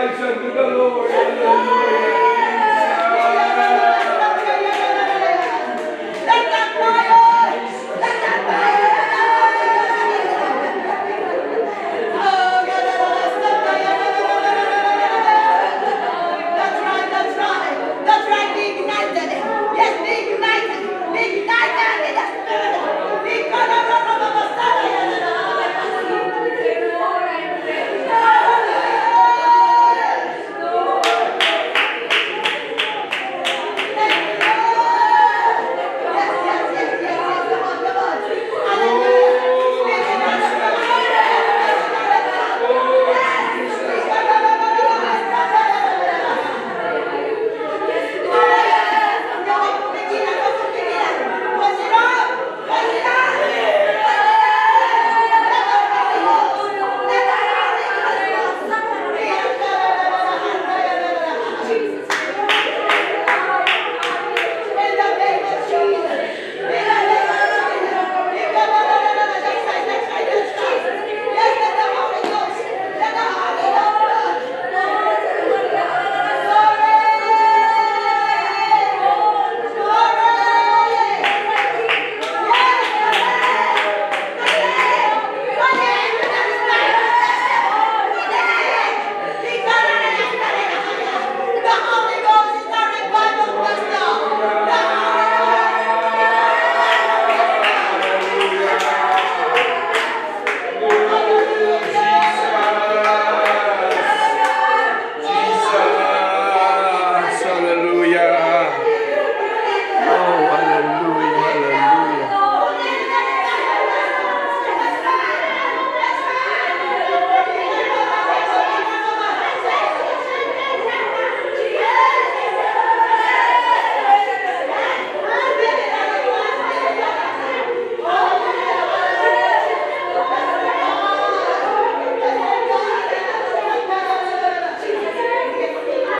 rise unto the